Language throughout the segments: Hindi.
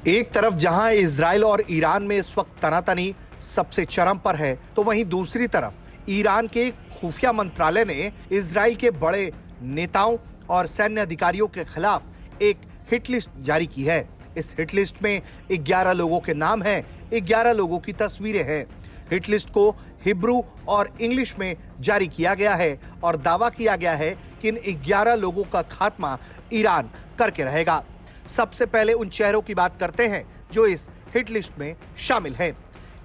एक तरफ जहां इजराइल और ईरान में इस वक्त तनातनी सबसे चरम पर है, तो वहीं दूसरी तरफ ईरान के खुफिया मंत्रालय ने इजराइल के बड़े नेताओं और सैन्य अधिकारियों के खिलाफ एक हिट लिस्ट जारी की है। इस हिट लिस्ट में 11 लोगों के नाम हैं, 11 लोगों की तस्वीरें हैं। हिट लिस्ट को हिब्रू और इंग्लिश में जारी किया गया है और दावा किया गया है कि इन 11 लोगों का खात्मा ईरान करके रहेगा। सबसे पहले उन चेहरों की बात करते हैं जो इस हिट लिस्ट में शामिल हैं।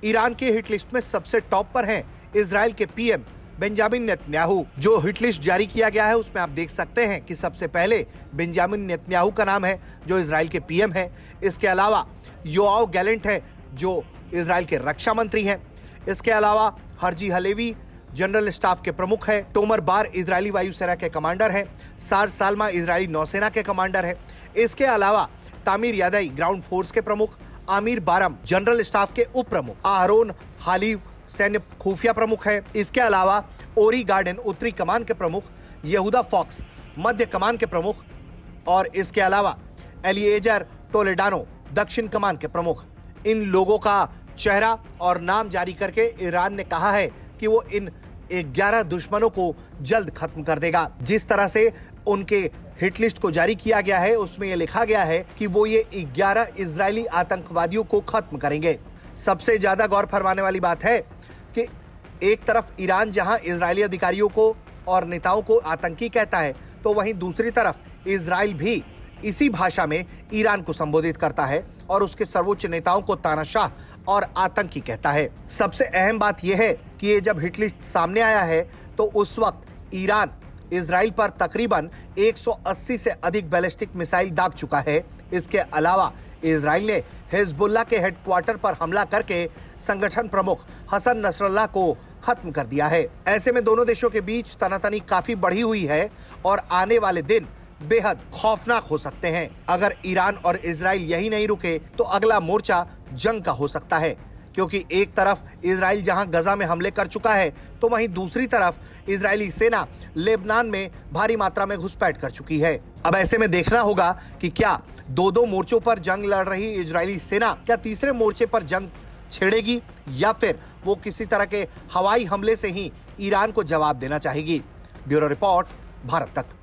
ईरान के हिट लिस्ट में सबसे टॉप पर हैं इजराइल के पीएम बेंजामिन नेतन्याहू। जो हिट लिस्ट जारी किया गया है उसमें आप देख सकते हैं कि सबसे पहले बेंजामिन नेतन्याहू का नाम है जो इजराइल के पीएम है। इसके अलावा योआव गैलेंट है जो इजराइल के रक्षा मंत्री हैं। इसके अलावा हर्जी हलेवी जनरल स्टाफ के प्रमुख है। टोमर बार इजरायली वायुसेना के कमांडर हैं। सार सालमा इजरायली नौसेना के कमांडर है। इसके अलावा तामिर यादई ग्राउंड फोर्स के प्रमुख, आमिर बारम जनरल स्टाफ के उप प्रमुख, आहरोन हालिव सैन्य खुफिया प्रमुख है। इसके अलावा ओरी गार्डन उत्तरी कमान के प्रमुख, यहूदा फॉक्स मध्य कमान के प्रमुख और इसके अलावा एलिएजर टोलेडानो दक्षिण कमान के प्रमुख। इन लोगों का चेहरा और नाम जारी करके ईरान ने कहा है कि वो इन 11 दुश्मनों को जल्द खत्म कर देगा। जिस तरह से उनके हिट लिस्ट को जारी किया गया है उसमें यह लिखा गया है कि वो ये 11 इजरायली आतंकवादियों को खत्म करेंगे। सबसे ज्यादा गौर फरमाने वाली बात है कि एक तरफ ईरान जहां इजरायली अधिकारियों को और नेताओं को आतंकी कहता है, तो वहीं दूसरी तरफ इजराइल भी इसी भाषा में ईरान को संबोधित करता है और उसके सर्वोच्च नेताओं को तानाशाह और आतंकी कहता है। सबसे अहम बात यह है कि ये जब हिट लिस्ट सामने आया है तो उस वक्त ईरान इजराइल पर तकरीबन 180 से अधिक बैलिस्टिक मिसाइल दाग चुका है। इसके अलावा इजराइल ने हिजबुल्लाह के हेडक्वार्टर पर हमला करके संगठन प्रमुख हसन नसरल्लाह को खत्म कर दिया है। ऐसे में दोनों देशों के बीच तनातनी काफी बढ़ी हुई है और आने वाले दिन बेहद खौफनाक हो सकते हैं। अगर ईरान और इजराइल यही नहीं रुके तो अगला मोर्चा जंग का हो सकता है, क्योंकि एक तरफ इजराइल जहां गजा में हमले कर चुका है तो वहीं दूसरी तरफ इजरायली सेना लेबनान में भारी मात्रा में घुसपैठ कर चुकी है। अब ऐसे में देखना होगा कि क्या दो मोर्चों पर जंग लड़ रही इजरायली सेना क्या तीसरे मोर्चे पर जंग छेड़ेगी या फिर वो किसी तरह के हवाई हमले से ही ईरान को जवाब देना चाहेगी। ब्यूरो रिपोर्ट, भारत तक।